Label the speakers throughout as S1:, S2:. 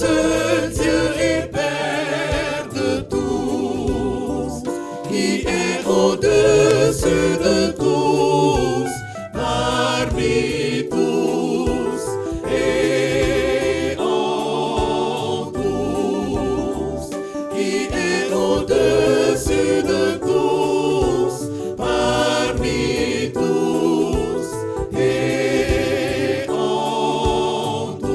S1: seul Dieu est Père de tous, qui est au-dessus de tous, parmi tous et en tous, qui est au-dessus de tous, parmi tous et en tous.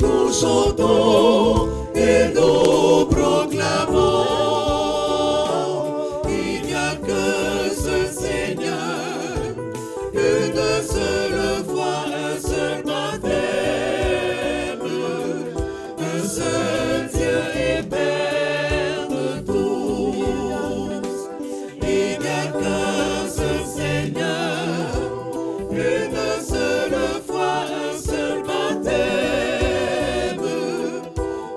S1: Nous chantons et nous proclamons, il n'y a que ce Seigneur, une seule foi, un seul baptême, un seul Dieu et Père de tous. Il n'y a que ce Seigneur, une seule foi, un seul baptême,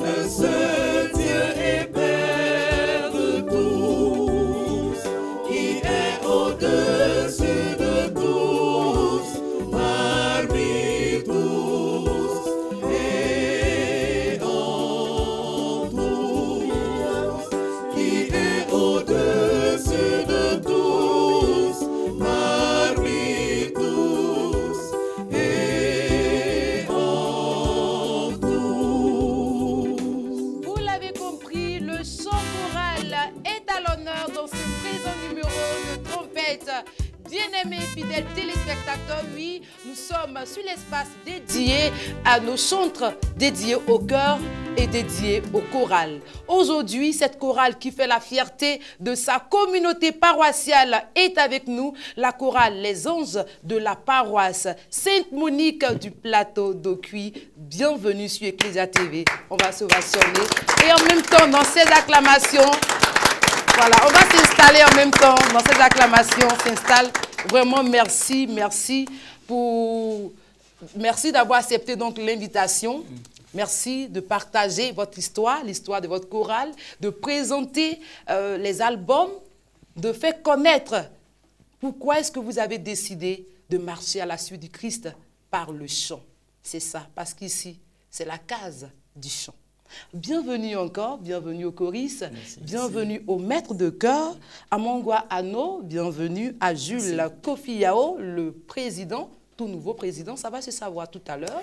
S1: un seul Dieu et Père de tous, qui est au-dessus de tous, parmi tous et en tous, qui est au-dessus de tous, parmi tous et en tous.
S2: Vous l'avez compris, le chant choral est à l'honneur dans ce présent numéro de trompette. Bien-aimés fidèles téléspectateurs, oui, nous sommes sur l'espace dédié à nos chantres, dédiés au chœur et dédiés au choral. Aujourd'hui, cette chorale qui fait la fierté de sa communauté paroissiale est avec nous, la chorale Les Anges de la paroisse Sainte-Monique du plateau d'Aucuit. Bienvenue sur Ecclesia TV. On va s'ovationner. Et en même temps, dans ces acclamations, voilà, on va s'installer en même temps dans cette acclamation, s'installe. Vraiment, merci d'avoir accepté donc l'invitation. Merci de partager votre histoire, l'histoire de votre chorale, de présenter les albums, de faire connaître pourquoi est-ce que vous avez décidé de marcher à la suite du Christ par le chant. C'est ça, parce qu'ici, c'est la case du chant. Bienvenue encore, bienvenue au choriste, bienvenue au maître de chœur, à Mongwa Ano, bienvenue à Jules Kofiao, le président, tout nouveau président, ça va se savoir tout à l'heure.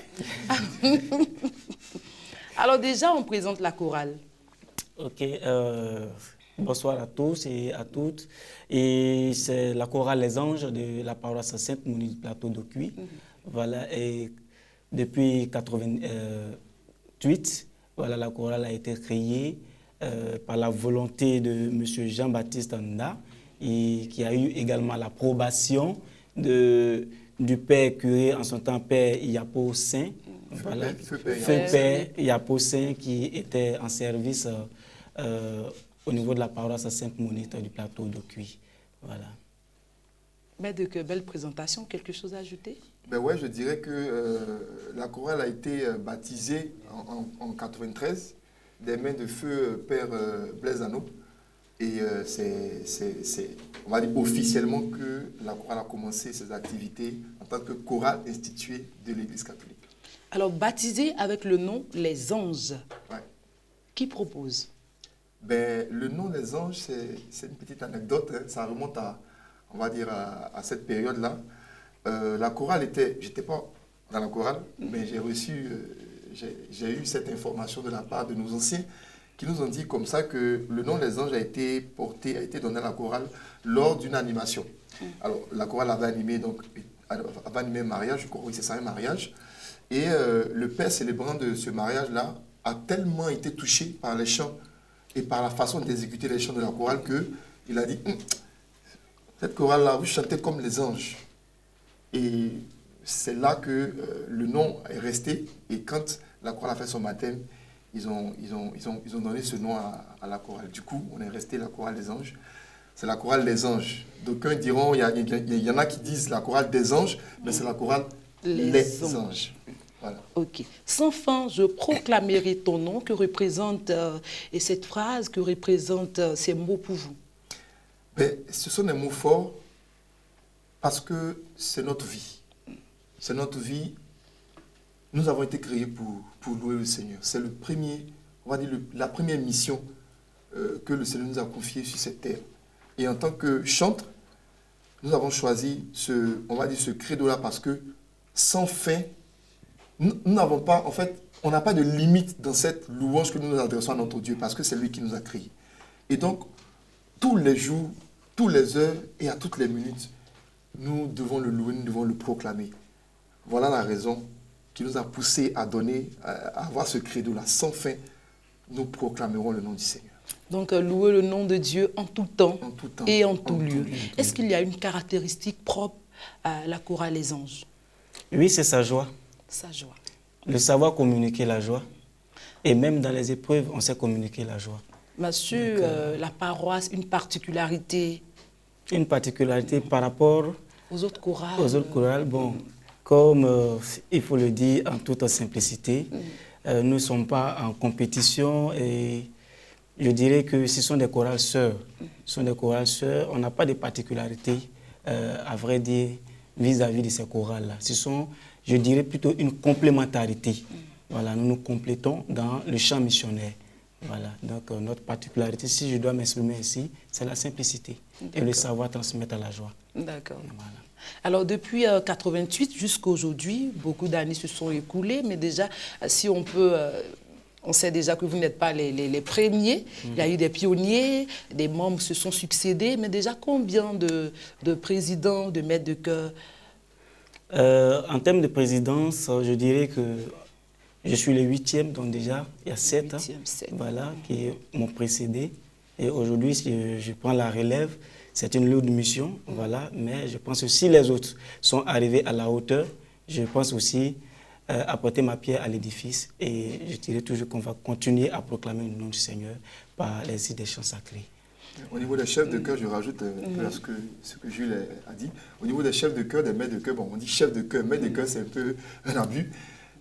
S2: Alors déjà, on présente la chorale.
S3: Ok, bonsoir à tous et à toutes. Et c'est la chorale Les Anges de la paroisse Sainte-Monique du plateau d'Aucuit. Voilà, et depuis 1988, voilà, la chorale a été créée par la volonté de M. Jean-Baptiste Nda, et qui a eu également l'approbation du père curé, en son temps père Yapo Saint, voilà, feu père Yapo Saint, qui était en service au niveau de la paroisse Sainte-Monique du plateau d'Aucuit. Voilà.
S2: Mais de que belle présentation, quelque chose à ajouter?
S4: Ben ouais, je dirais que la chorale a été baptisée en 93 des mains de feu Père Blaise Ano. Et on va dire officiellement que la chorale a commencé ses activités en tant que chorale instituée de l'Église catholique.
S2: Alors, baptisé avec le nom Les Anges.
S4: Ouais.
S2: Qui propose?
S4: Ben, le nom Les Anges, c'est une petite anecdote. Hein. Ça remonte on va dire, à cette période-là. La chorale j'étais pas dans la chorale, mais j'ai eu cette information de la part de nos anciens qui nous ont dit comme ça que le nom Les Anges a été donné à la chorale lors d'une animation. Alors, la chorale avait animé un mariage, je crois, oui, c'est ça, un mariage. Et le père célébrant de ce mariage-là a tellement été touché par les chants et par la façon d'exécuter les chants de la chorale qu'il a dit Cette chorale-là, vous chantez comme les anges. Et c'est là que le nom est resté. Et quand la chorale a fait son baptême, ils ont donné ce nom à la chorale. Du coup, on est resté la chorale des anges. C'est la chorale des anges. D'aucuns diront, il y en a qui disent la chorale des anges, mais c'est la chorale les anges. Voilà.
S2: Ok. Sans fin, je proclamerai ton nom. Que représente et cette phrase, que représentent ces mots pour vous?
S4: Ben, ce sont des mots forts parce que c'est notre vie. C'est notre vie. Nous avons été créés pour louer le Seigneur. C'est le premier, on va dire la première mission que le Seigneur nous a confiée sur cette terre. Et en tant que chantre, nous avons choisi on va dire ce credo-là parce que sans fin, nous n'avons pas, en fait, on n'a pas de limite dans cette louange que nous nous adressons à notre Dieu parce que c'est lui qui nous a créés. Et donc, tous les jours, toutes les heures et à toutes les minutes, nous devons le louer, nous devons le proclamer. Voilà la raison qui nous a poussé à avoir ce credo-là. Sans fin, nous proclamerons le nom du Seigneur.
S2: Donc, louer le nom de Dieu en tout temps, et en tout lieu. Est-ce qu'il y a une caractéristique propre à la chorale Les Anges?
S3: Oui, c'est sa joie.
S2: Sa joie.
S3: Le savoir communiquer la joie. Et même dans les épreuves, on sait communiquer la joie.
S2: Monsieur, la paroisse, une particularité?
S3: Une particularité par rapport
S2: aux autres chorales?
S3: Aux autres chorales, bon, comme il faut le dire en toute simplicité, nous ne sommes pas en compétition et je dirais que ce sont des chorales sœurs. Ce sont des chorales sœurs. On n'a pas de particularité, à vrai dire, vis-à-vis de ces chorales-là. Ce sont, je dirais, plutôt une complémentarité. Voilà, nous nous complétons dans le champ missionnaire. Voilà, donc notre particularité, si je dois m'exprimer ici, c'est la simplicité et le savoir transmettre à la joie.
S2: D'accord.
S3: Voilà.
S2: Alors depuis 88 jusqu'à aujourd'hui, beaucoup d'années se sont écoulées, mais déjà, si on peut... on sait déjà que vous n'êtes pas les premiers. Il y a eu des pionniers, des membres se sont succédés. Mais déjà, combien de présidents, de maîtres de chœur?
S3: En termes de présidence, je dirais que je suis le 8e, donc déjà, il y a 7 voilà, qui m'ont précédé. Et aujourd'hui, si je prends la relève, c'est une lourde mission, voilà. Mais je pense que si les autres sont arrivés à la hauteur, je pense aussi apporter ma pierre à l'édifice et je dirais toujours qu'on va continuer à proclamer le nom du Seigneur par les idées des chants sacrés.
S4: Au niveau des chefs de chœur, je rajoute ce que Jules a dit. Au niveau des chefs de chœur, des maîtres de chœur, bon, on dit chef de chœur, maître de chœur, c'est un peu un abus.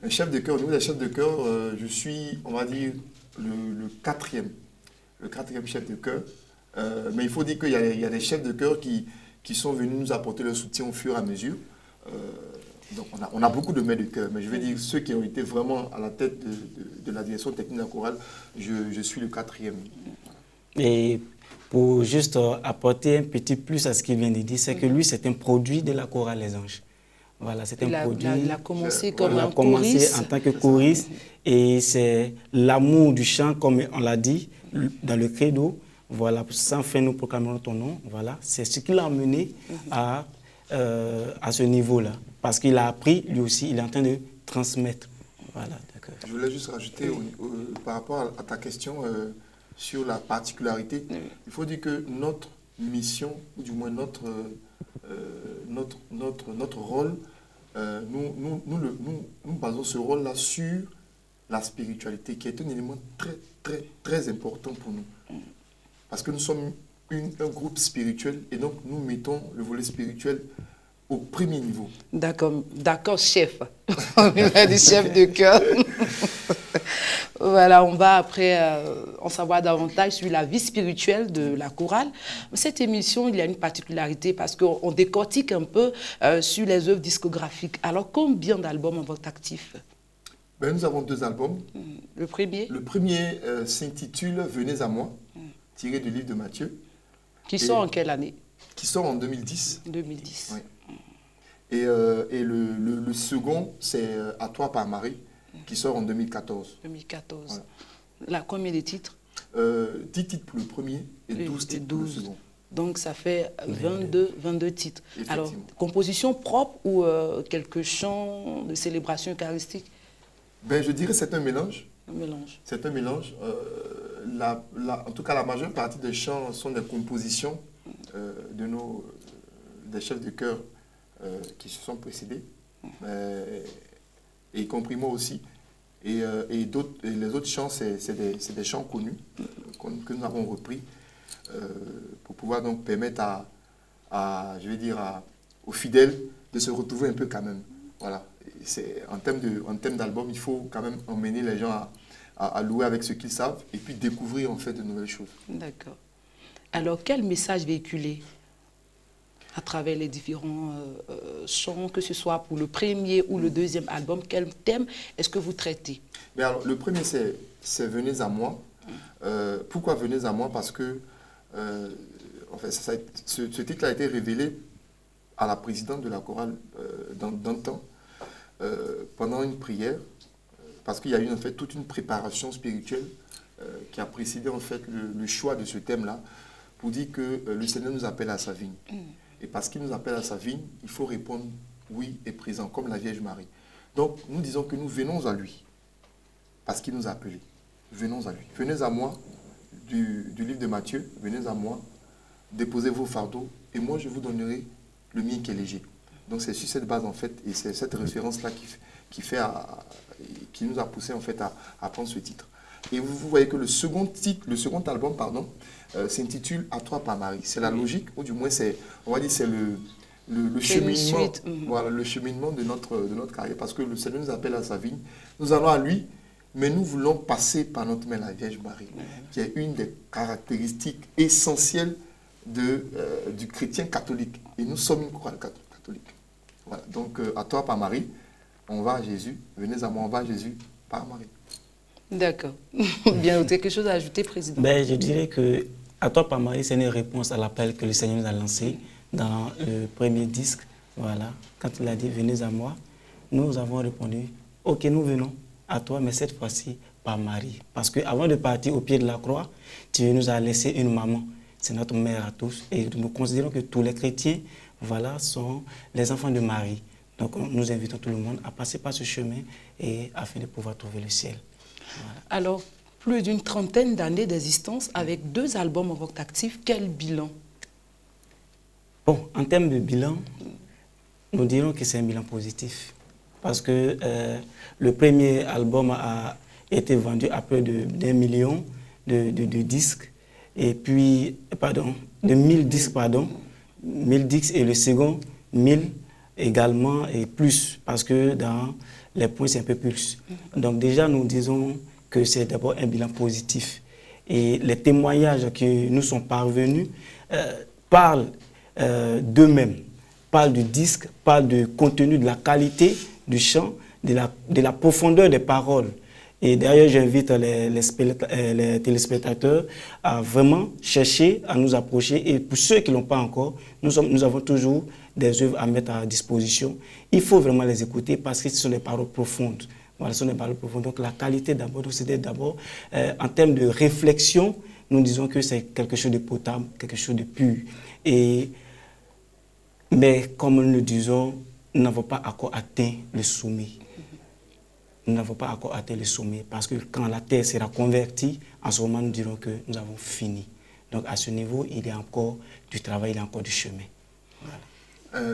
S4: Un chef de chœur, au niveau des chefs de chœur, je suis, on va dire, le 4e. Le 4e chef de chœur. Mais il faut dire qu'il y a des chefs de chœur qui sont venus nous apporter le soutien au fur et à mesure. Donc on a beaucoup de maîtres de chœur, mais je vais dire ceux qui ont été vraiment à la tête de la direction technique de la chorale, je suis le 4e.
S3: Et pour juste apporter un petit plus à ce qu'il vient de dire, c'est que lui, c'est un produit de la chorale Les Anges. Voilà, c'est un produit.
S2: Il a commencé comme
S3: il a
S2: un
S3: commencé
S2: choriste.
S3: en tant que choriste et c'est l'amour du chant, comme on l'a dit, dans le credo. Voilà, sans fin nous proclamons ton nom. Voilà, c'est ce qui l'a amené à ce niveau-là. Parce qu'il a appris, lui aussi, il est en train de transmettre. Voilà, d'accord.
S4: Je voulais juste rajouter par rapport à ta question sur la particularité. Il faut dire que notre mission, ou du moins notre rôle, nous basons ce rôle-là sur la spiritualité, qui est un élément très, très, très important pour nous. Parce que nous sommes un groupe spirituel et donc nous mettons le volet spirituel au premier niveau.
S2: D'accord, chef. On a des chefs de chœur. Voilà, on va après en savoir davantage sur la vie spirituelle de la chorale. Cette émission, il y a une particularité parce qu'on décortique un peu sur les œuvres discographiques. Alors, combien d'albums en votre actif?
S4: Ben, nous avons 2 albums.
S2: Le premier?
S4: Le premier s'intitule « Venez à moi », tiré du livre de Matthieu.
S2: Qui sort en quelle année?
S4: Qui sort en 2010.
S2: 2010.
S4: Oui. Et le second, c'est « À toi par Marie », qui sort en 2014.
S2: 2014.
S4: Voilà.
S2: Là, combien de titres?
S4: 10 titres pour le premier et 12 titres pour le second.
S2: Donc, ça fait 22 titres. Alors,
S4: Effectivement.
S2: composition propre ou quelques chants de célébration eucharistique?
S4: Ben, je dirais que c'est un mélange.
S2: Un mélange.
S4: C'est un mélange. En tout cas, la majeure partie des chants sont des compositions de des chefs de chœur qui se sont précédés, et y compris moi aussi. Et les autres chants, c'est des chants connus que nous avons repris pour pouvoir donc permettre aux fidèles de se retrouver un peu quand même. Voilà. En termes d'album, il faut quand même emmener les gens à louer avec ce qu'ils savent et puis découvrir en fait de nouvelles choses.
S2: D'accord. Alors, quel message véhiculer à travers les différents chants, que ce soit pour le premier ou le deuxième album? Quel thème est-ce que vous traitez?
S4: Mais alors, le premier, c'est « Venez à moi ». Pourquoi « Venez à moi » Parce que en fait, ce titre a été révélé à la présidente de la chorale dans le temps, pendant une prière, parce qu'il y a eu en fait toute une préparation spirituelle qui a précédé en fait le choix de ce thème-là, pour dire que le Seigneur nous appelle à sa vigne. Et parce qu'il nous appelle à sa vigne, il faut répondre oui et présent, comme la Vierge Marie. Donc nous disons que nous venons à lui, parce qu'il nous a appelés. Venons à lui. Venez à moi, du livre de Matthieu, venez à moi, déposez vos fardeaux, et moi je vous donnerai le mien qui est léger. Donc c'est sur cette base en fait, et c'est cette référence-là qui nous a poussé en fait à prendre ce titre. Et vous voyez que le second album, s'intitule « À toi par Marie ». C'est la logique, ou du moins on va dire c'est le cheminement, voilà, le cheminement de notre carrière, parce que le Seigneur nous appelle à sa vigne, nous allons à lui, mais nous voulons passer par notre mère la Vierge Marie, qui est une des caractéristiques essentielles du chrétien catholique. Et nous sommes une chorale catholique. Voilà. Donc, à toi par Marie, on va à Jésus. Venez à moi, on va à Jésus par Marie.
S2: D'accord. Bien, quelque chose à ajouter, Président?
S3: Je dirais que à toi par Marie, c'est une réponse à l'appel que le Seigneur nous a lancé dans le premier disque. Voilà. Quand il a dit « Venez à moi », nous avons répondu « Ok, nous venons à toi, mais cette fois-ci par Marie. » Parce qu'avant de partir au pied de la croix, tu nous as laissé une maman. C'est notre mère à tous. Et nous considérons que tous les chrétiens, voilà, sont les enfants de Marie. Donc nous invitons tout le monde à passer par ce chemin et afin de pouvoir trouver le ciel. Voilà.
S2: Alors, plus d'une trentaine d'années d'existence avec 2 albums en vente active, quel bilan?
S3: Bon, en termes de bilan, nous dirons que c'est un bilan positif. Parce que le premier album a été vendu à près d'1 million de disques. Et puis, de 1000 disques, 1000 disques, et le second, 1000 également et plus, parce que dans les points, c'est un peu plus. Donc déjà, nous disons que c'est d'abord un bilan positif. Et les témoignages qui nous sont parvenus parlent d'eux-mêmes, parlent du disque, parlent du contenu, de la qualité du chant, de la profondeur des paroles. Et d'ailleurs, j'invite les téléspectateurs à vraiment chercher, à nous approcher. Et pour ceux qui ne l'ont pas encore, nous avons toujours des œuvres à mettre à disposition. Il faut vraiment les écouter parce que ce sont des paroles profondes. Voilà, ce sont des paroles profondes. Donc la qualité d'abord, c'était d'abord, en termes de réflexion, nous disons que c'est quelque chose de potable, quelque chose de pur. Mais comme nous le disons, nous n'avons pas encore atteint le sommet. Nous n'avons pas encore atteint le sommet parce que quand la terre sera convertie, en ce moment, nous dirons que nous avons fini. Donc à ce niveau, il y a encore du travail, il y a encore du chemin. Voilà.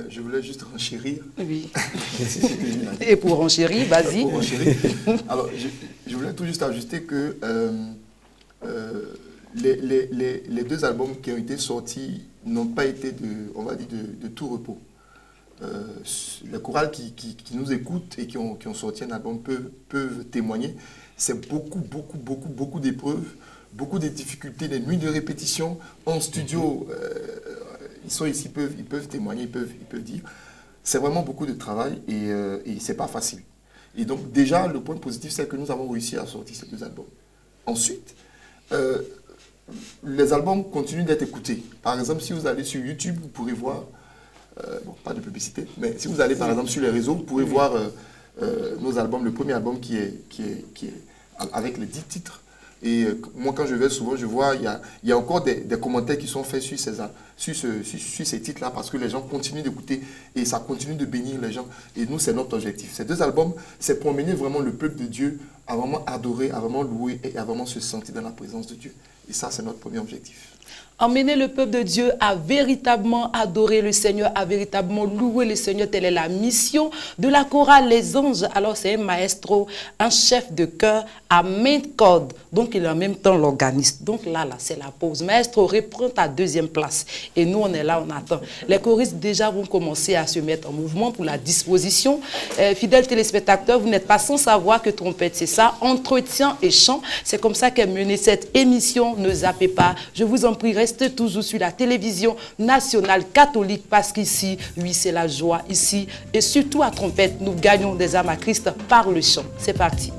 S4: Je voulais juste renchérir.
S2: Oui. Et pour renchérir, vas-y.
S4: Alors, je voulais tout juste ajouter que les 2 albums qui ont été sortis n'ont pas été de tout repos. Les chorales qui nous écoutent et qui ont sorti un album peuvent témoigner. C'est beaucoup d'épreuves, beaucoup de difficultés, des nuits de répétition en studio. Ils sont ici, ils peuvent témoigner, ils peuvent dire. C'est vraiment beaucoup de travail et c'est pas facile. Et donc déjà, le point positif, c'est que nous avons réussi à sortir ces 2 albums. Ensuite, les albums continuent d'être écoutés. Par exemple, si vous allez sur YouTube, vous pourrez voir, bon, pas de publicité, mais si vous allez par exemple sur les réseaux, vous pourrez voir nos albums, le premier album qui est avec les 10 titres. Et moi, quand je vais souvent, je vois, il y a encore des commentaires qui sont faits sur ces titres-là parce que les gens continuent d'écouter et ça continue de bénir les gens. Et nous, c'est notre objectif. Ces 2 albums, c'est pour mener vraiment le peuple de Dieu à vraiment adorer, à vraiment louer et à vraiment se sentir dans la présence de Dieu. Et ça, c'est notre premier objectif.
S2: Emmener le peuple de Dieu à véritablement adorer le Seigneur, à véritablement louer le Seigneur. Telle est la mission de la chorale Les Anges. Alors c'est un maestro, un chef de chœur à main corde. Donc il est en même temps l'organiste. Donc là, c'est la pause. Maestro, reprends ta deuxième place. Et nous, on est là, on attend. Les choristes déjà vont commencer à se mettre en mouvement pour la disposition. Fidèles téléspectateurs, vous n'êtes pas sans savoir que trompette, c'est ça. Entretien et chant. C'est comme ça qu'est menée cette émission. Ne zappez pas. Je vous en prie, restez toujours sur la télévision nationale catholique parce qu'ici, oui, c'est la joie ici. Et surtout à trompette, nous gagnons des âmes à Christ par le chant. C'est parti.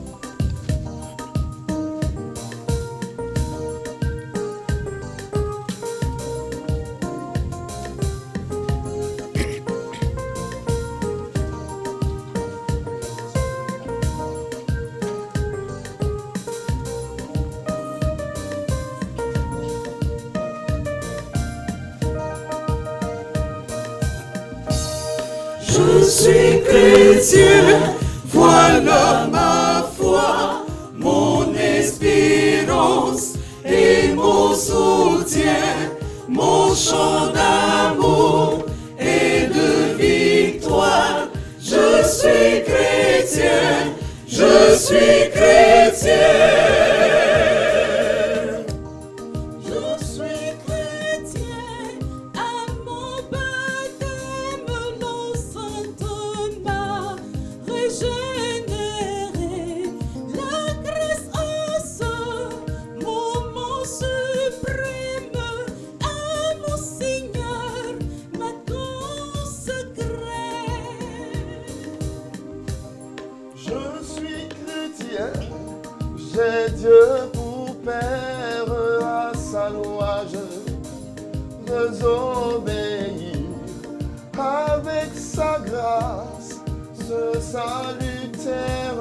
S1: Je suis chrétien, voilà ma foi, mon espérance et mon soutien, mon chant d'amour et de victoire. Je suis chrétien, je suis chrétien.
S5: J'ai Dieu pour père, à sa loi je veux obéir. Avec sa grâce, ce salutaire,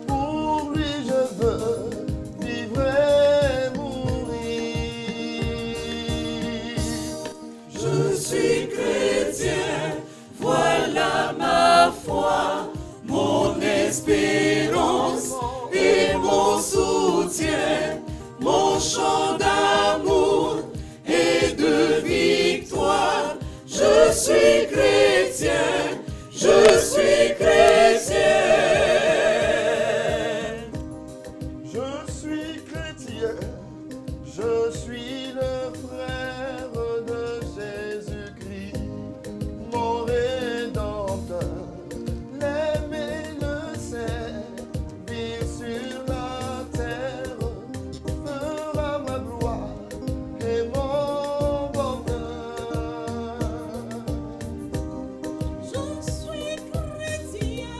S5: pour lui je veux vivre et mourir.
S1: Je suis chrétien, voilà ma foi, mon espérance et mon soutien, mon chant d'amour et de victoire. Je suis chrétien, je suis chrétien.
S5: Je suis chrétien, je suis le frère de Jésus-Christ, mon rédempteur. L'aimer, le servir sur la terre fera ma gloire et mon bonheur.
S1: Je suis chrétien,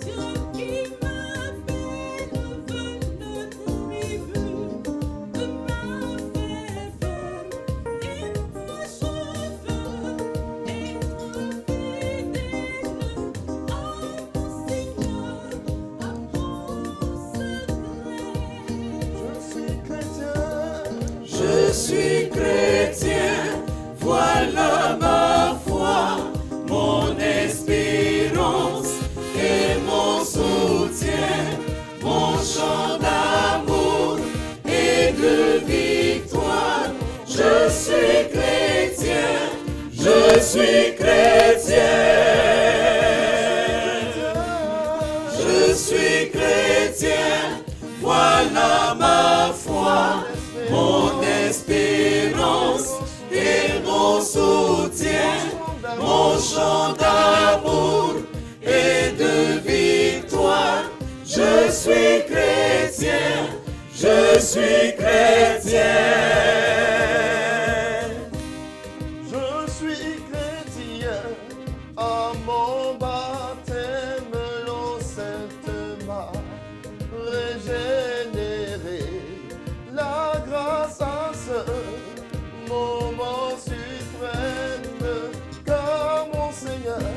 S1: Dieu qui m'appelle veut le tribu de ma faveur. Et moi je veux être fidèle à mon Seigneur, à mon secret.
S5: Je suis chrétien,
S1: voilà ma foi, mon espérance et mon soutien, mon chant d'amour et de victoire. Je suis chrétien, je suis chrétien. Je suis chrétien, voilà ma foi, mon espérance et mon soutien, mon chant d'amour et de victoire. Je suis chrétien, je suis chrétien.
S5: Je suis chrétien, à mon baptême l'eau sainte m'a régénéré. La grâce à ce moment suprême, car mon Seigneur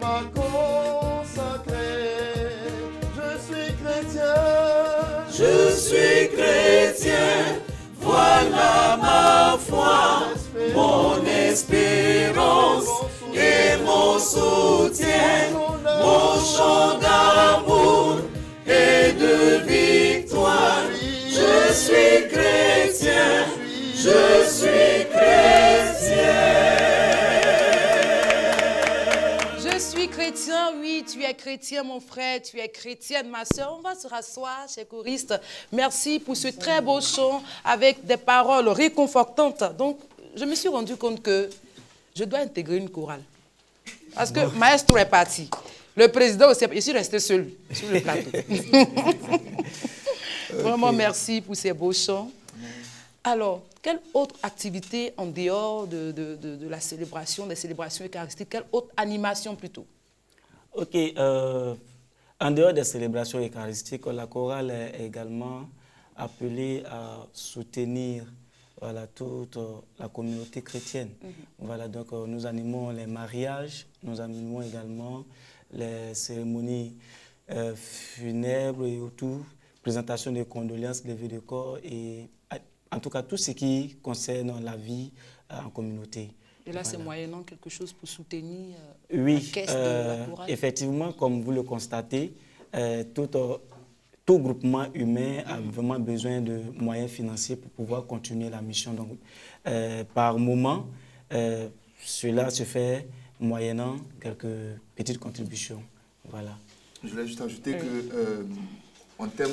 S5: m'a consacré. Je suis chrétien,
S1: Je suis chrétien, voilà ma foi, mon espérance et mon soutien, mon chant d'amour et de victoire. Je suis chrétien, je
S2: chrétien, mon frère, tu es chrétienne, ma soeur. On va se rasseoir, chers choristes. Merci pour ce très beau chant avec des paroles réconfortantes. Donc, je me suis rendu compte que je dois intégrer une chorale. Parce que Maestro est parti. Le président aussi, je suis resté seul sur le plateau. Vraiment, merci pour ces beaux chants. Alors, quelle autre activité en dehors de la célébration, des célébrations eucharistiques, quelle autre animation plutôt?
S3: Ok, en dehors des célébrations eucharistiques, la chorale est également appelée à soutenir voilà, toute la communauté chrétienne. Voilà, donc nous animons les mariages, nous animons également les cérémonies funèbres et autour, présentation de condoléances, levée de corps et en tout cas tout ce qui concerne la vie en communauté.
S2: Et là, c'est moyennant quelque chose pour soutenir
S3: oui,
S2: la caisse de la chorale?
S3: Effectivement, comme vous le constatez, tout groupement humain a vraiment besoin de moyens financiers pour pouvoir continuer la mission. Donc, par moment, cela se fait moyennant quelques petites contributions. Voilà.
S4: Je voulais juste ajouter que, en termes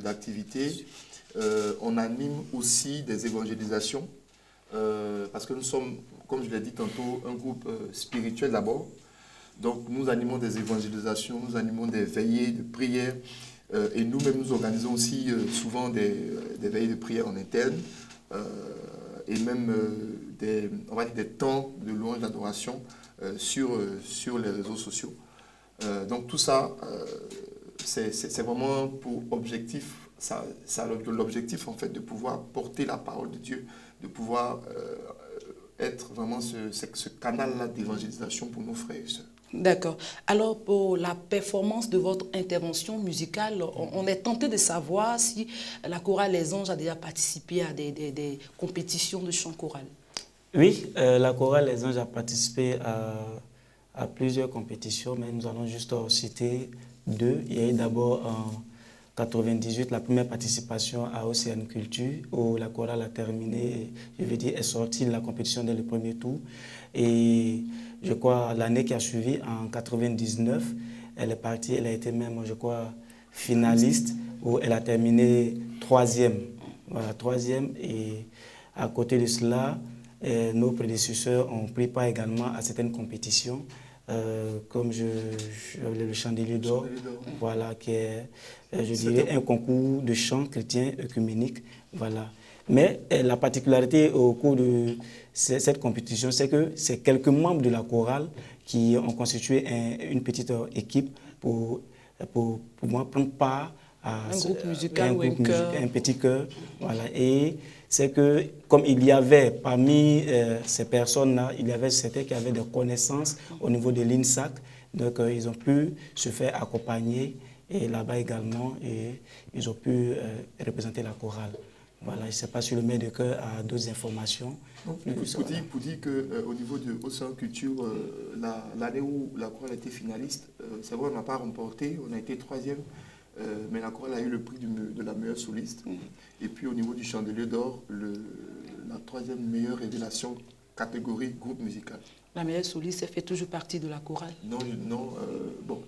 S4: d'activité, on anime aussi des évangélisations parce que nous sommes, comme je l'ai dit tantôt, un groupe spirituel d'abord. Donc nous animons des évangélisations, nous animons des veillées de prière et nous-mêmes nous organisons aussi souvent des veillées de prière en interne et même des temps de louange d'adoration sur les réseaux sociaux. Donc tout ça, c'est vraiment pour objectif, ça a l'objectif en fait de pouvoir porter la parole de Dieu, de pouvoir être vraiment ce canal-là d'évangélisation pour nos frères et sœurs.
S2: D'accord. Alors, pour la performance de votre intervention musicale, on est tenté de savoir si la chorale Les Anges a déjà participé à des compétitions de chant choral. Oui,
S3: la chorale Les Anges a participé à plusieurs compétitions, mais nous allons juste citer deux. Il y a eu d'abord en 1998 la première participation à Océane Culture, où la chorale a terminé, je veux dire, est sortie de la compétition dès le premier tour. Et je crois l'année qui a suivi, en 1999, elle est partie, elle a été même, je crois, finaliste, où elle a terminé troisième. Voilà, troisième. Et à côté de cela, nos prédécesseurs ont pris part également à certaines compétitions, comme le Chandelier d'Or, voilà, qui est, je dirais, un concours de chant chrétien œcuménique. Voilà. Mais la particularité au cours de cette compétition, c'est que c'est quelques membres de la chorale qui ont constitué une petite équipe pour pouvoir prendre part à
S2: un groupe musical ou un
S3: petit chœur. Voilà. Et c'est que, comme il y avait parmi ces personnes-là, il y avait certains qui avaient des connaissances au niveau de l'INSAC, donc ils ont pu se faire accompagner et là-bas également, et ils ont pu représenter la chorale. Voilà, je ne sais pas si le maître de chœur a d'autres informations.
S4: Pour dire qu'au niveau de Océane Culture, l'année où la chorale était finaliste, c'est vrai, on n'a pas remporté, on a été troisième, mais la chorale a eu le prix de la meilleure soliste. Et puis au niveau du Chandelier d'Or, la troisième meilleure révélation catégorie groupe musical.
S2: La meilleure soliste, elle fait toujours partie de la chorale?
S4: Non, bon,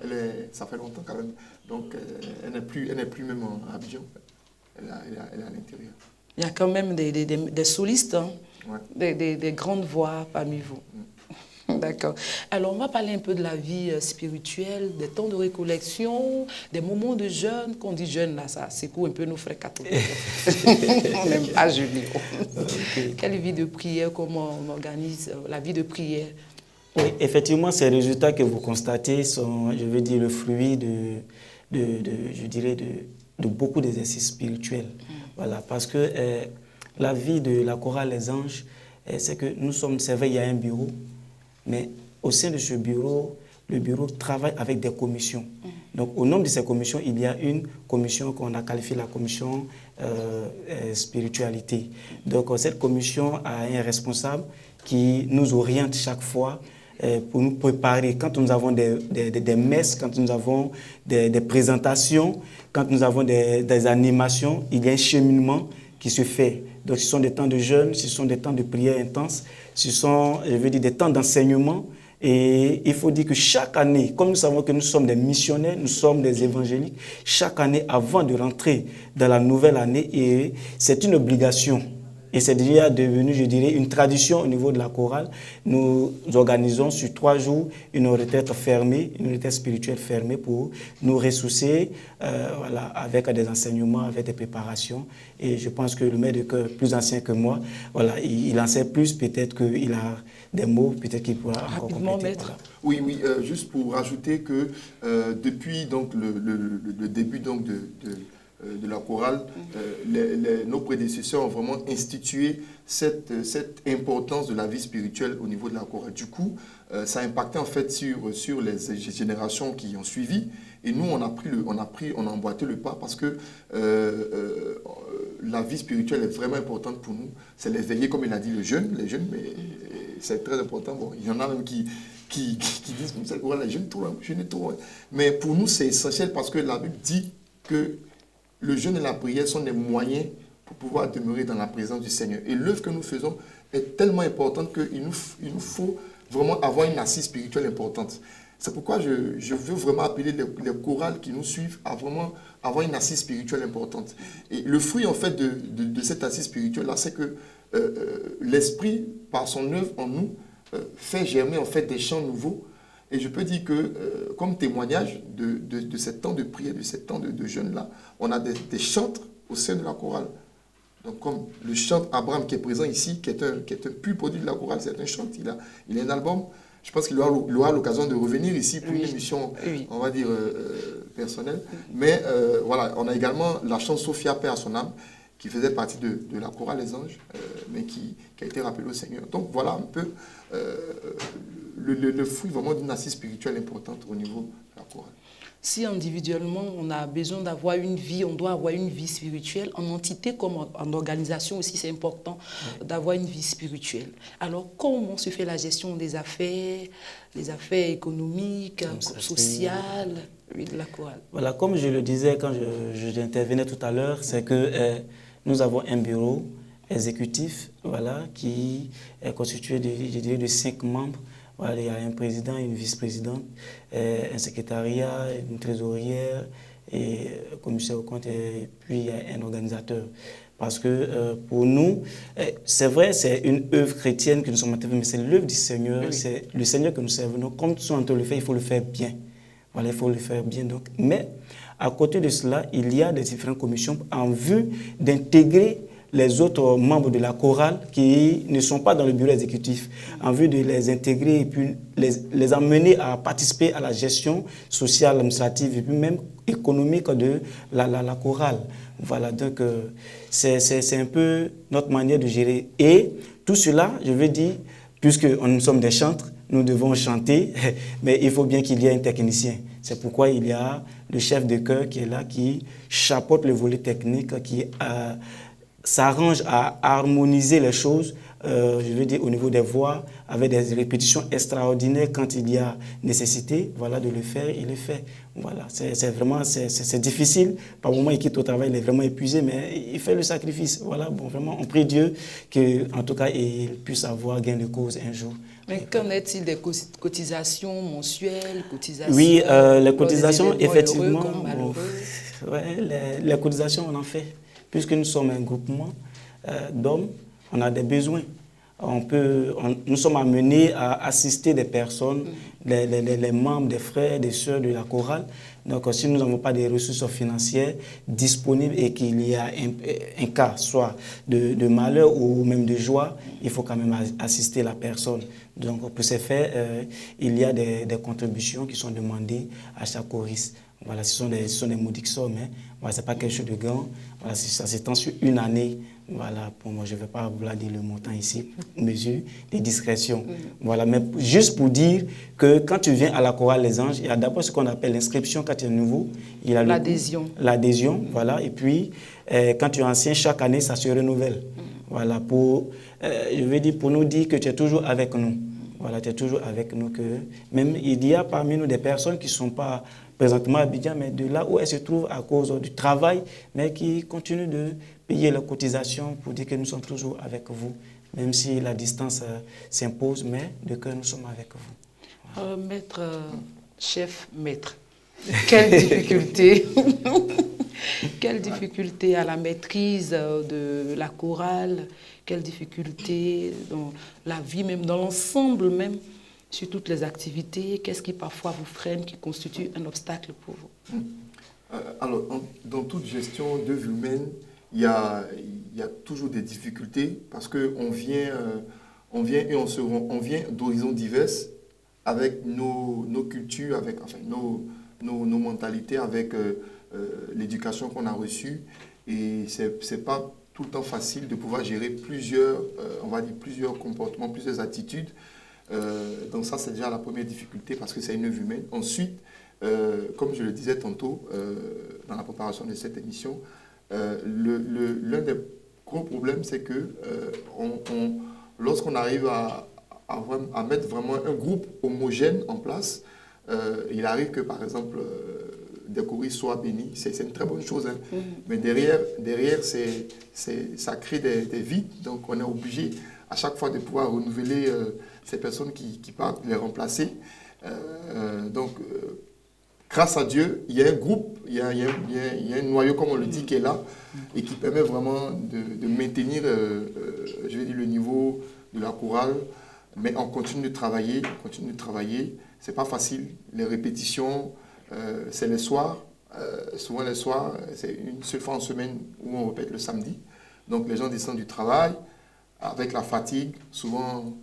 S4: ça fait longtemps quand même, donc elle n'est plus même à Abidjan. Elle est à l'intérieur.
S2: Il y a quand même des solistes, hein? Ouais. Des grandes voix parmi vous. D'accord. Alors, on va parler un peu de la vie spirituelle, des temps de récollection, des moments de jeûne. Quand on dit jeûne, là, ça secoue un peu nos frères catholiques. On n'aime pas jeûner. Okay. Quelle vie de prière, comment on organise la vie de prière?
S3: Oui, effectivement, ces résultats que vous constatez sont, je veux dire, le fruit je dirais, de beaucoup d'exercices spirituels. Voilà, parce que la vie de la chorale Les Anges, c'est que nous sommes servis, il y a un bureau, mais au sein de ce bureau, le bureau travaille avec des commissions. Donc au nombre de ces commissions, il y a une commission qu'on a qualifiée la commission spiritualité. Donc cette commission a un responsable qui nous oriente chaque fois pour nous préparer. Quand nous avons des messes, quand nous avons des présentations, quand nous avons des animations, il y a un cheminement qui se fait. Donc ce sont des temps de jeûne, ce sont des temps de prière intense, ce sont, je veux dire, des temps d'enseignement Et il faut dire que chaque année, comme nous savons que nous sommes des missionnaires, nous sommes des évangéliques, chaque année avant de rentrer dans la nouvelle année, et c'est une obligation. Et c'est déjà devenu, je dirais, une tradition au niveau de la chorale. Nous organisons sur 3 jours une retraite fermée, une retraite spirituelle fermée pour nous ressourcer voilà, avec des enseignements, avec des préparations. Et je pense que le maître de chœur, plus ancien que moi, voilà, il en sait plus, peut-être qu'il a des mots, peut-être qu'il pourra encore compléter. Voilà.
S4: Oui, juste pour rajouter que depuis donc, le début donc, de la chorale, nos prédécesseurs ont vraiment institué cette importance de la vie spirituelle au niveau de la chorale. Du coup, ça a impacté en fait sur les générations qui ont suivi. Et nous, on a emboîté le pas parce que la vie spirituelle est vraiment importante pour nous. C'est les veillées, comme il a dit, les jeunes, mais c'est très important. Bon, il y en a même qui disent comme ça, la jeune est trop. Mais pour nous, c'est essentiel parce que la Bible dit que le jeûne et la prière sont des moyens pour pouvoir demeurer dans la présence du Seigneur. Et l'œuvre que nous faisons est tellement importante qu'il nous faut vraiment avoir une assise spirituelle importante. C'est pourquoi je veux vraiment appeler les chorales qui nous suivent à vraiment avoir une assise spirituelle importante. Et le fruit, en fait, de cette assise spirituelle-là, c'est que l'Esprit, par son œuvre en nous, fait germer, en fait, des chants nouveaux. Et je peux dire que, comme témoignage de ce temps de prière, de ce temps de jeûne-là, on a des chantres au sein de la chorale. Donc, comme le chantre Abraham qui est présent ici, qui est un pur produit de la chorale, c'est un chantre, il a un album. Je pense qu'il aura l'occasion de revenir ici pour une émission, on va dire, personnelle. Mais voilà, on a également la chante Sophia, Paix à son âme, qui faisait partie de la chorale Les Anges, mais qui a été rappelée au Seigneur. Donc, voilà un peu le fruit vraiment d'une assise spirituelle importante au niveau de la chorale.
S2: Si individuellement, on a besoin d'avoir une vie, on doit avoir une vie spirituelle, en entité comme en organisation aussi, c'est important d'avoir une vie spirituelle. Alors, comment se fait la gestion des affaires, les affaires économiques, sociales, de la chorale? Voilà,
S3: comme je le disais quand j'intervenais tout à l'heure, c'est que nous avons un bureau exécutif voilà, qui est constitué de 5 membres. Voilà, il y a un président, une vice-présidente, un secrétariat, une trésorière, et un commissaire aux comptes, et puis il y a un organisateur. Parce que pour nous, c'est vrai, c'est une œuvre chrétienne que nous sommes en train de faire, mais c'est l'œuvre du Seigneur, c'est le Seigneur que nous servons. Donc, comme nous sommes en train de le faire, il faut le faire bien. Voilà, il faut le faire bien. Donc, mais à côté de cela, il y a des différentes commissions en vue d'intégrer les autres membres de la chorale qui ne sont pas dans le bureau exécutif, en vue de les intégrer et puis les amener à participer à la gestion sociale, administrative et puis même économique de la chorale. Voilà, donc c'est un peu notre manière de gérer. Et tout cela, je veux dire, puisque nous sommes des chantres, nous devons chanter, mais il faut bien qu'il y ait un technicien. C'est pourquoi il y a le chef de chœur qui est là, qui chapeaute le volet technique, qui s'arrange à harmoniser les choses, je veux dire au niveau des voix, avec des répétitions extraordinaires quand il y a nécessité, voilà, de le faire, il le fait. Voilà, c'est vraiment, c'est difficile. Par moments, il quitte au travail, il est vraiment épuisé, mais il fait le sacrifice. Voilà, bon, vraiment, on prie Dieu qu'en tout cas, il puisse avoir gain de cause un jour.
S2: Mais qu'en est-il des cotisations mensuelles, cotisations?
S3: Oui, les cotisations, effectivement, les cotisations, on en fait. Puisque nous sommes un groupement d'hommes, on a des besoins. Nous sommes amenés à assister des personnes, les membres, des frères, des sœurs de la chorale. Donc, si nous n'avons pas des ressources financières disponibles et qu'il y a un cas, soit de malheur ou même de joie, il faut quand même assister la personne. Donc, pour ce faire, il y a des contributions qui sont demandées à chaque choriste. Voilà, ce sont des modiques sommes, mais voilà, ce n'est pas quelque chose de grand. Voilà, ça s'étend sur une année. Voilà, pour moi, je ne vais pas vous dire le montant ici, mesure de discrétion. Voilà, mais juste pour dire que quand tu viens à la chorale Les Anges, il y a d'abord ce qu'on appelle l'inscription quand tu es nouveau. Il y a l'adhésion. L'adhésion, voilà. Et puis, quand tu es ancien, chaque année, ça se renouvelle. Voilà, je veux dire, pour nous dire que tu es toujours avec nous. Voilà, tu es toujours avec nous. Même il y a parmi nous des personnes qui ne sont pas présentement à Abidjan, mais de là où elles se trouvent à cause du travail, mais qui continuent de payer leurs cotisations pour dire que nous sommes toujours avec vous, même si la distance s'impose, mais de que nous sommes avec vous.
S2: Maître, chef, maître, quelle difficulté quelle difficulté à la maîtrise de la chorale, quelle difficulté dans la vie, même dans l'ensemble même, sur toutes les activités, qu'est-ce qui parfois vous freine, qui constitue un obstacle pour vous?
S4: Alors, dans toute gestion d'œuvre humaine, il y a toujours des difficultés parce qu'on vient, on vient d'horizons divers avec nos cultures, avec enfin, nos mentalités, avec l'éducation qu'on a reçue. Et ce n'est pas tout le temps facile de pouvoir gérer plusieurs, on va dire plusieurs comportements, plusieurs attitudes. Donc ça, c'est déjà la première difficulté parce que c'est une œuvre humaine. Ensuite, comme je le disais tantôt dans la préparation de cette émission, l'un des gros problèmes, c'est que lorsqu'on arrive à mettre vraiment un groupe homogène en place, il arrive que, par exemple, des choristes soient bénis. C'est une très bonne chose. Hein. Mais derrière ça crée des vides. Donc, on est obligé à chaque fois de pouvoir renouveler ces personnes qui partent, les remplacer. Grâce à Dieu, il y a un groupe, il y a un noyau, comme on le dit, qui est là et qui permet vraiment de maintenir je vais dire, le niveau de la chorale. Mais on continue de travailler, Ce n'est pas facile. Les répétitions, c'est les soirs. Souvent les soirs, c'est une seule fois en semaine où on répète le samedi. Donc les gens descendent du travail avec la fatigue. Souvent,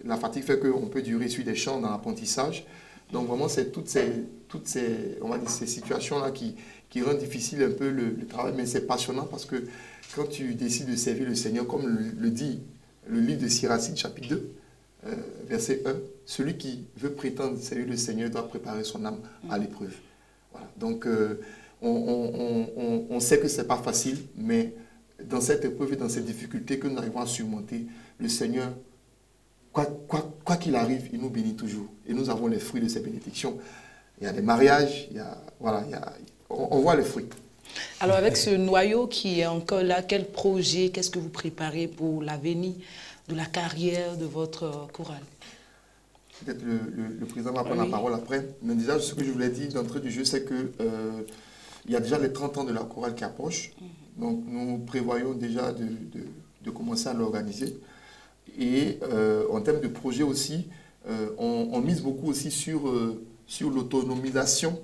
S4: la fatigue fait qu'on peut durer sur des chants dans l'apprentissage. Donc vraiment, c'est toutes ces, on va dire, ces situations-là qui rendent difficile un peu le travail. Mais c'est passionnant parce que quand tu décides de servir le Seigneur, comme le dit le livre de Siracide, chapitre 2, verset 1, celui qui veut prétendre servir le Seigneur doit préparer son âme à l'épreuve. Voilà. Donc, on sait que ce n'est pas facile, mais dans cette épreuve et dans cette difficulté que nous arrivons à surmonter, le Seigneur, quoi qu'il arrive, il nous bénit toujours. Et nous avons les fruits de ces bénédictions. Il y a des mariages, on voit les fruits.
S2: Alors, avec ce noyau qui est encore là, quel projet, qu'est-ce que vous préparez pour l'avenir de la carrière de votre chorale?
S4: Peut-être le président va prendre la parole après. Mais déjà, ce que je voulais dire d'entrée du jeu, c'est que il y a déjà les 30 ans de la chorale qui approchent. Donc, nous prévoyons déjà de commencer à l'organiser. Et en termes de projet aussi, on mise beaucoup aussi sur l'autonomisation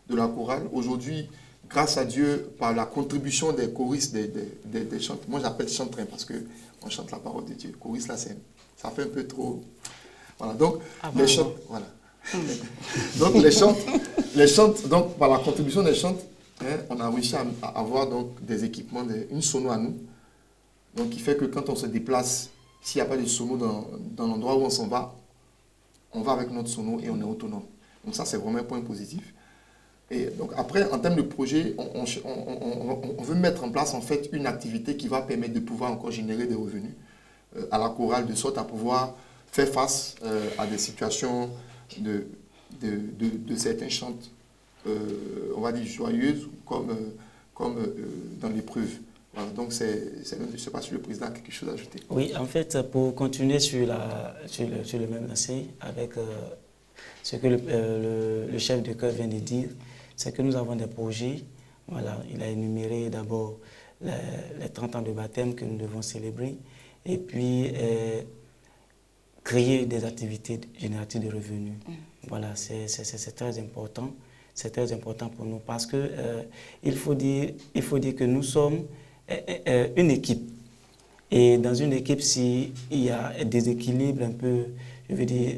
S4: de la chorale. Aujourd'hui, grâce à Dieu, par la contribution des choristes, des chanteurs, moi j'appelle chantrains parce qu'on chante la parole de Dieu. Choriste, là, ça fait un peu trop... Voilà, donc les chantes, voilà. Donc les chantes, donc par la contribution des chantes, on a réussi à avoir donc des équipements, une sono à nous, donc qui fait que quand on se déplace, s'il n'y a pas de sono dans l'endroit où on s'en va, on va avec notre sono et on est autonome. Donc ça, c'est vraiment un point positif. Et donc après, en termes de projet, on veut mettre en place en fait une activité qui va permettre de pouvoir encore générer des revenus à la chorale, de sorte à pouvoir faire face à des situations de certains chants, on va dire joyeuses, comme dans l'épreuve. Voilà, donc je ne sais pas si le président a quelque chose à ajouter.
S3: Oui, en fait, pour continuer sur le même lancé avec ce que le chef de chœur vient de dire, c'est que nous avons des projets. Voilà, il a énuméré d'abord les 30 ans de baptême que nous devons célébrer et puis créer des activités génératrices de revenus. Voilà, c'est très important. C'est très important pour nous parce que il faut dire que nous sommes une équipe. Et dans une équipe, s'il y a un déséquilibre un peu, je veux dire,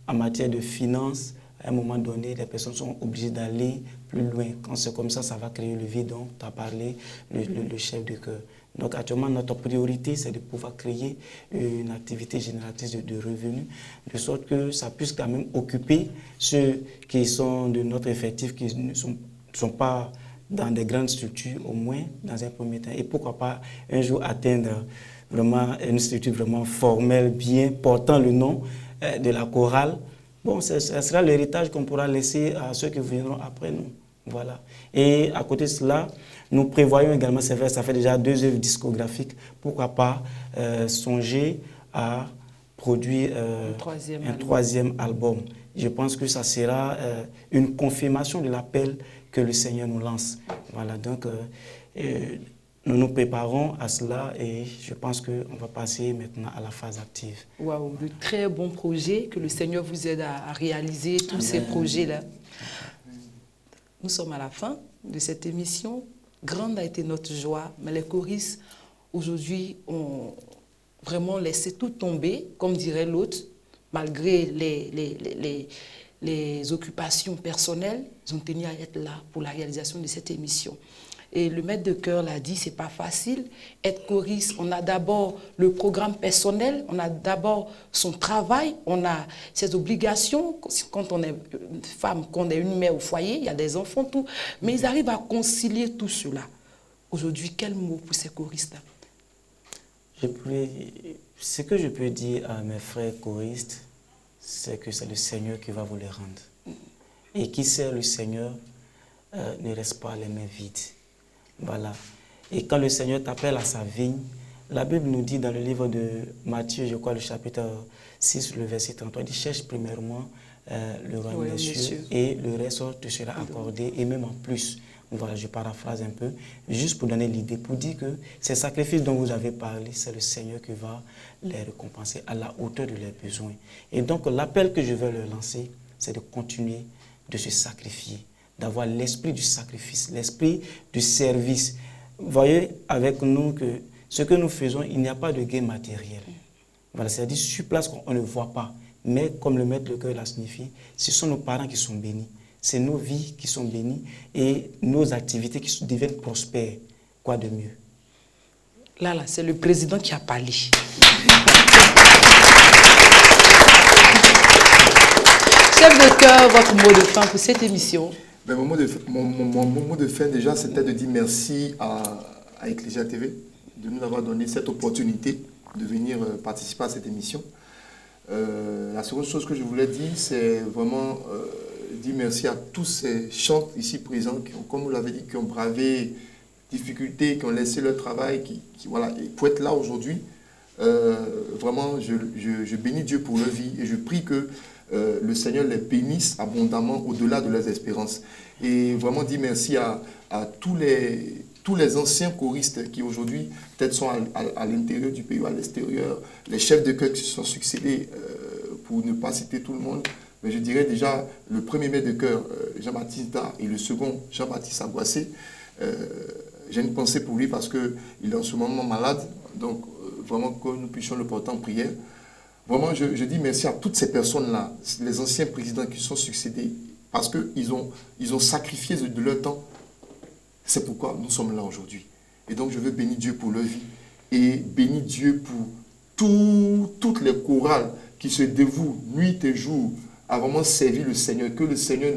S3: en matière de finances, à un moment donné, les personnes sont obligées d'aller plus loin. Quand c'est comme ça, ça va créer le vide dont tu as parlé, le chef de chœur. Donc actuellement, notre priorité, c'est de pouvoir créer une activité génératrice de revenus, de sorte que ça puisse quand même occuper ceux qui sont de notre effectif, qui ne sont pas dans des grandes structures, au moins dans un premier temps. Et pourquoi pas un jour atteindre vraiment une structure vraiment formelle, bien portant le nom de la chorale. Bon, ce sera l'héritage qu'on pourra laisser à ceux qui viendront après nous. Voilà. Et à côté de cela, nous prévoyons également, c'est vrai, ça fait déjà 2 œuvres discographiques, pourquoi pas songer à produire un troisième album je pense que ça sera une confirmation de l'appel que le Seigneur nous lance. Voilà, donc nous nous préparons à cela et je pense qu'on va passer maintenant à la phase active.
S2: Waouh, de très bons projets, que le Seigneur vous aide à réaliser tous ces projets-là. Nous sommes à la fin de cette émission. Grande a été notre joie, mais les choristes, aujourd'hui, ont vraiment laissé tout tomber, comme dirait l'autre, malgré les occupations personnelles, ils ont tenu à être là pour la réalisation de cette émission. Et le maître de chœur l'a dit, c'est pas facile. Être choriste, on a d'abord le programme personnel, on a d'abord son travail, on a ses obligations. Quand on est une femme, quand on est une mère au foyer, il y a des enfants, tout. Mais ils arrivent à concilier tout cela. Aujourd'hui, quel mot pour ces choristes-là?
S3: Ce que je peux dire à mes frères choristes, c'est que c'est le Seigneur qui va vous les rendre. Et qui sert le Seigneur ne reste pas les mains vides. Voilà. Et quand le Seigneur t'appelle à sa vigne, la Bible nous dit dans le livre de Matthieu, je crois le chapitre 6, le verset 33, il dit « Cherche premièrement le royaume des cieux et le reste te sera accordé et même en plus. » Voilà, je paraphrase un peu, juste pour donner l'idée, pour dire que ces sacrifices dont vous avez parlé, c'est le Seigneur qui va les récompenser à la hauteur de leurs besoins. Et donc l'appel que je vais leur lancer, c'est de continuer de se sacrifier, d'avoir l'esprit du sacrifice, l'esprit du service. Vous voyez avec nous que ce que nous faisons, il n'y a pas de gain matériel. Voilà, c'est-à-dire sur place qu'on ne voit pas. Mais comme le maître de chœur l'a signifié, ce sont nos parents qui sont bénis. C'est nos vies qui sont bénies et nos activités qui deviennent prospères. Quoi de mieux?
S2: Là, c'est le président qui a parlé. Chef de chœur, votre mot de fin pour cette émission?
S4: Ben, mon mot de fin, déjà, c'était de dire merci à Ecclesia TV de nous avoir donné cette opportunité de venir participer à cette émission. La seconde chose que je voulais dire, c'est vraiment dire merci à tous ces chants ici présents qui ont, comme vous l'avez dit, qui ont bravé difficultés, qui ont laissé leur travail, voilà, et pour être là aujourd'hui. Vraiment, je bénis Dieu pour leur vie et je prie que le Seigneur les bénisse abondamment au-delà de leurs espérances. Et vraiment dire merci à tous les anciens choristes qui aujourd'hui peut-être sont à l'intérieur du pays ou à l'extérieur, les chefs de chœur qui se sont succédés, pour ne pas citer tout le monde. Mais je dirais déjà le premier maître de chœur, Jean-Baptiste Da, et le second, Jean-Baptiste Aboissé. J'ai une pensée pour lui parce qu'il est en ce moment malade. Donc, vraiment que nous puissions le porter en prière. Vraiment, je dis merci à toutes ces personnes-là, les anciens présidents qui sont succédés, parce qu'ils ont sacrifié de leur temps. C'est pourquoi nous sommes là aujourd'hui. Et donc, je veux bénir Dieu pour leur vie et bénir Dieu pour toutes les chorales qui se dévouent nuit et jour à vraiment servir le Seigneur. Que le Seigneur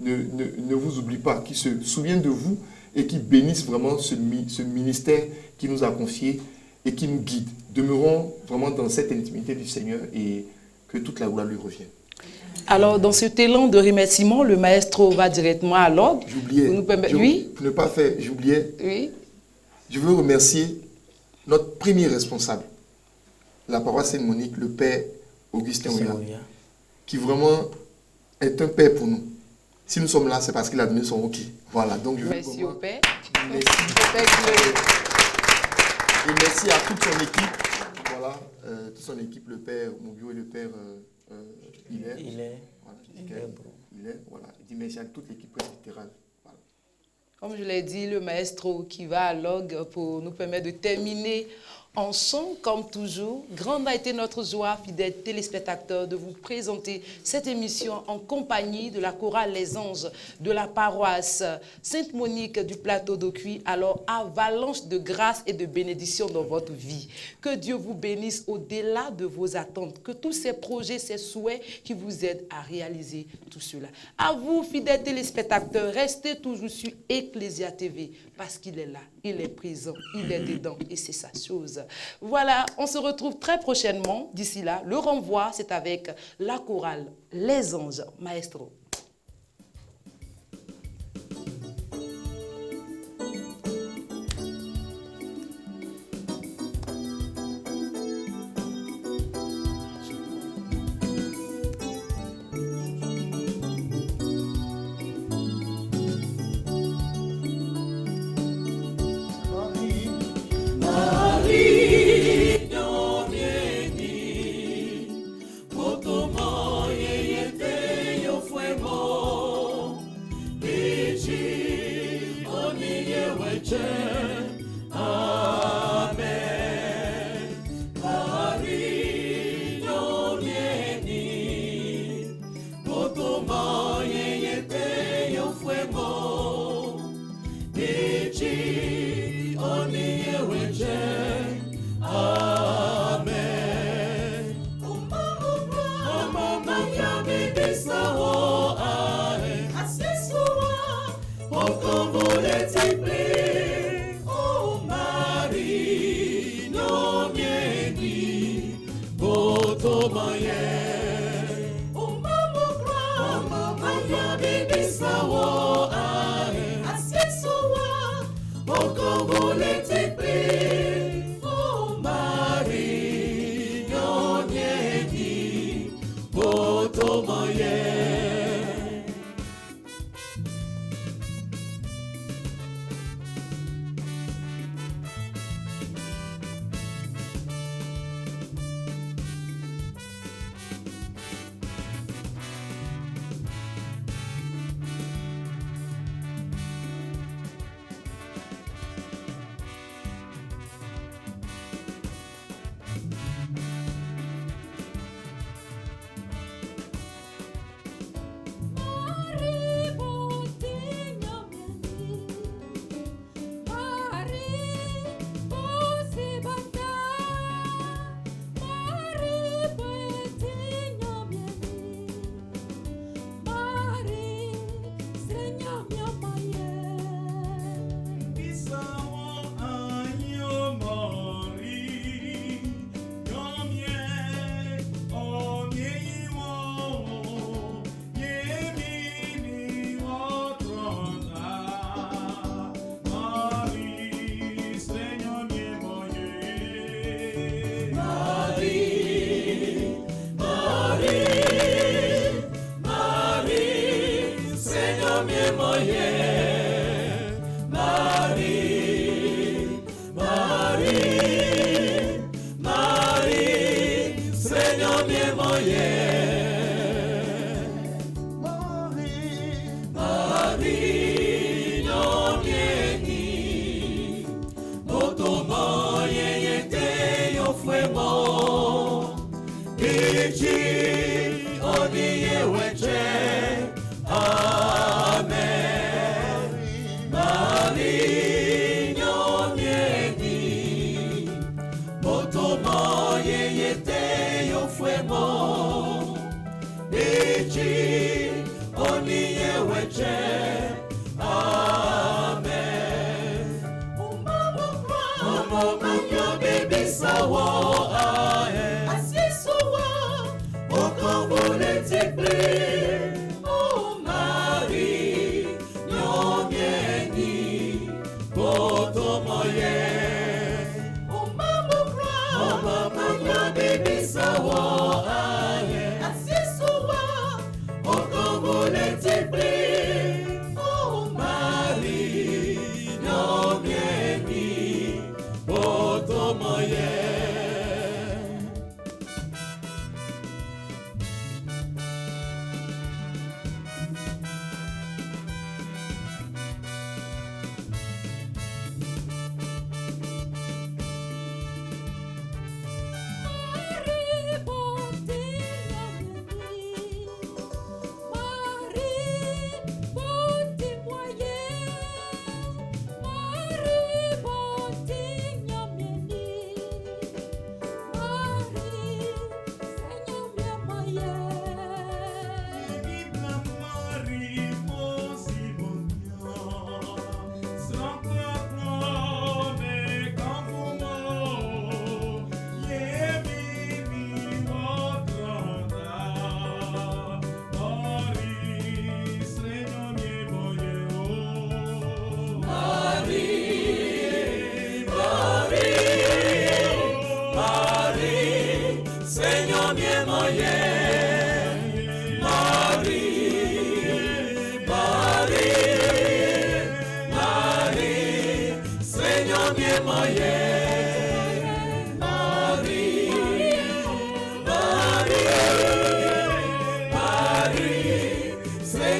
S4: ne vous oublie pas, qu'il se souvienne de vous et qu'il bénisse vraiment ce ministère qu'il nous a confié et qui nous guide. Demeurons vraiment dans cette intimité du Seigneur et que toute la gloire lui revienne.
S2: Alors, dans cet élan de remerciement, le maestro va directement à l'ordre.
S4: J'oubliais.
S2: Oui.
S4: Pour ne pas faire, j'oubliais.
S2: Oui.
S4: Je veux remercier notre premier responsable, la paroisse Sainte-Monique, le Père Augustin Ouya, qui vraiment est un père pour nous. Si nous sommes là, c'est parce qu'il a donné son OK. Voilà, donc je veux
S2: merci au Père.
S4: Merci. Et merci à toute son équipe. Voilà, toute son équipe, le Père Moubio et le Père Hilaire. Voilà. Je dis merci à toute l'équipe presbytérale. Voilà.
S2: Comme je l'ai dit, le maestro qui va à l'orgue pour nous permettre de terminer ensemble, comme toujours. Grande a été notre joie, fidèles téléspectateurs, de vous présenter cette émission en compagnie de la chorale Les Anges de la paroisse Sainte-Monique du plateau d'Aucuit. Alors, avalanche de grâce et de bénédiction dans votre vie. Que Dieu vous bénisse au-delà de vos attentes. Que tous ces projets, ces souhaits qui vous aident à réaliser tout cela. À vous, fidèles téléspectateurs, restez toujours sur Ecclesia TV parce qu'il est là, il est présent, il est dedans et c'est sa chose. Voilà, on se retrouve très prochainement. D'ici là, le renvoi, c'est avec la chorale Les Anges. Maestro.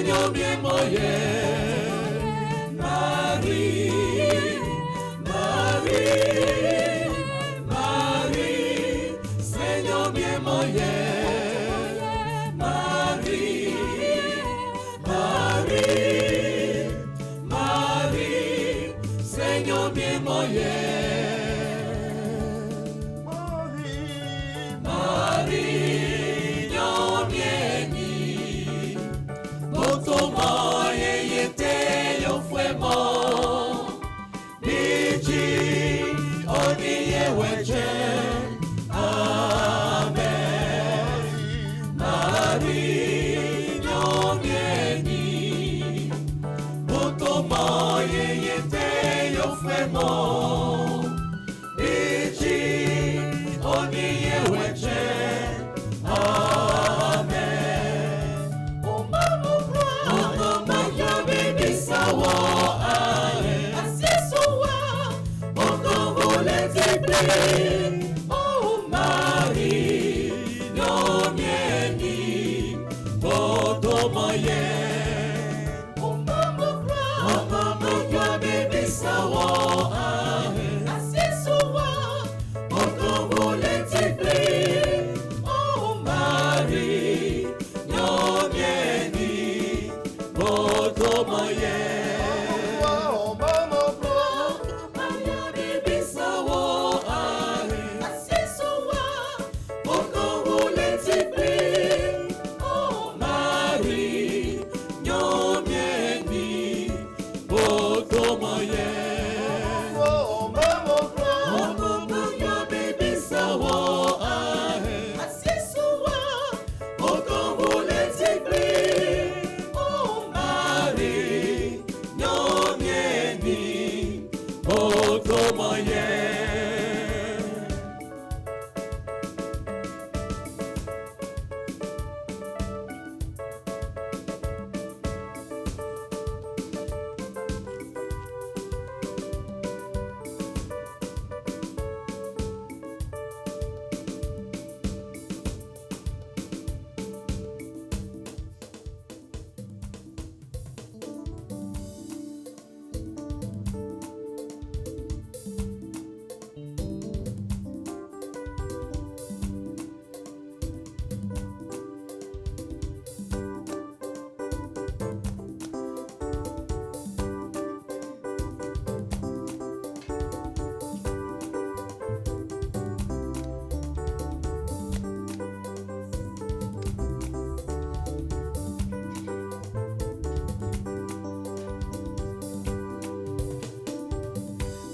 S1: Señor bien moye, Marie, nyomie moye. Marie, nyomie ni. Moto moye yete yo fuemo. Niji oniye weche. Amen. Marie, nyomie ni. Moto moye yete yo fuemo. Niji oniye weche. Amen. Oh mama ya baby sawa. Asisowa. Moto vole tiple. Oh Marie, nyomie moto moye. Oh mama ya baby sawa. Asisowa. Moto vole tiple. Oh Marie, nyomie moto moye.
S5: Oh, mama,
S1: Maya baby sawa. Asisowa. Moto vole tiple. Oh Marie, nyomie moto moye.
S5: oh, mama,
S1: Mama ya baby sawa. Asisowa. Moto vole tiple. Oh Marie, nyomie moto moye.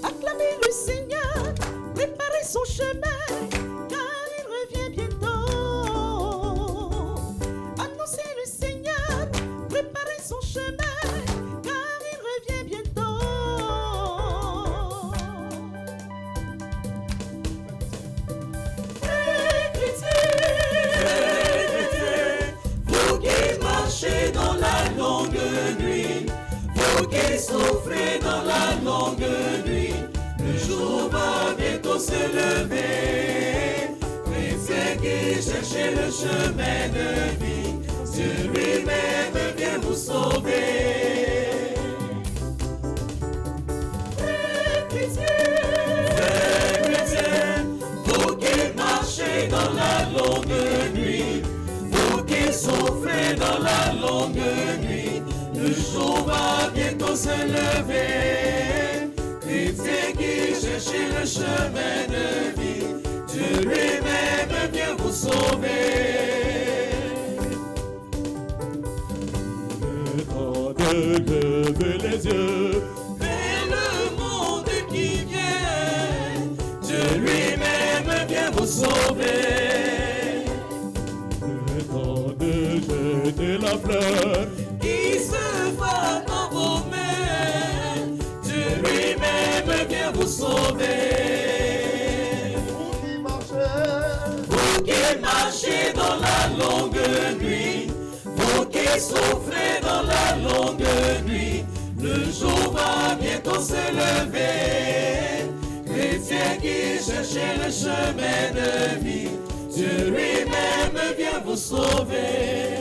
S6: Acclamez le Seigneur, préparez son chemin, car il revient bientôt. Annoncez le Seigneur, préparez son chemin, car il revient bientôt.
S1: Frères chrétiens, vous qui marchez dans la longue nuit, vous qui souffrez dans la longue nuit, le jour va bientôt se lever. Chrétiens qui cherchez le chemin de vie, Dieu lui-même vient vous sauver. Frères chrétiens, vous qui marchez dans la longue nuit, vous qui souffrez dans la longue nuit, le jour va bientôt se lever. Chrétiens qui cherchez le chemin de vie, Dieu lui-même vient vous sauver.
S7: Levez les yeux
S1: vers le monde qui vient, Dieu lui-même vient vous sauver.
S7: le temps de jeter la fleur.
S1: Qui se bat dans vos mains, Dieu lui-même vient vous sauver. Vous qui marchez dans la longue nuit, vous qui souffrez dans la longue nuit, le jour va bientôt se lever. Chrétiens qui cherchez le chemin de vie, Dieu lui-même vient vous sauver.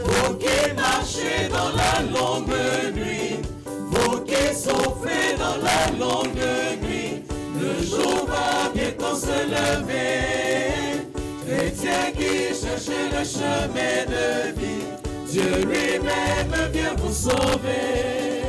S1: Vous qui marchez dans la longue nuit, vous qui souffrez dans la longue nuit, le jour va bientôt se lever. Chrétiens qui cherchez le chemin de vie, Dieu lui-même vient vous sauver.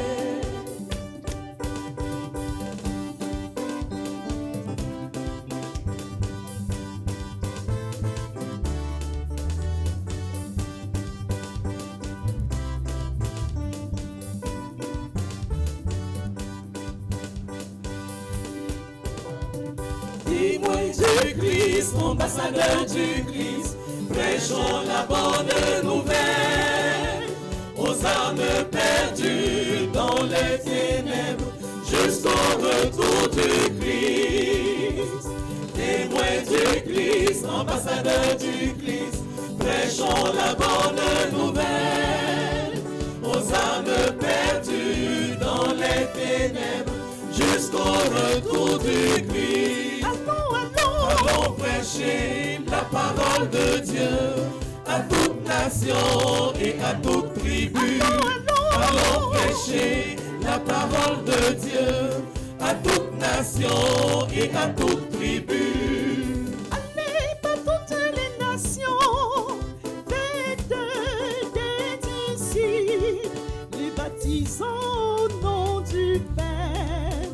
S1: témoins du Christ, ambassadeurs du Christ, prêchons la bonne nouvelle aux âmes perdues dans les ténèbres jusqu'au retour du Christ. Témoins du Christ, ambassadeurs du Christ, prêchons la bonne nouvelle aux âmes perdues dans les ténèbres jusqu'au retour du Christ. Allons prêcher la parole de Dieu à toute nation et à toute tribu. Allons prêcher la parole de Dieu à toute nation et à toute tribu.
S6: Allez par toutes les nations, faites des disciples, les baptisant au nom du Père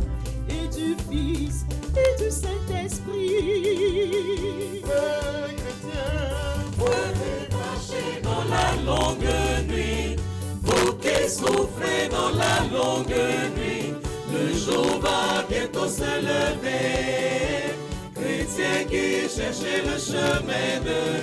S6: et du Fils et du Saint-Esprit.
S1: Venez marcher dans la longue nuit, vous qui souffrez dans la longue nuit, le jour va bientôt se lever. Chrétiens qui cherchez le chemin de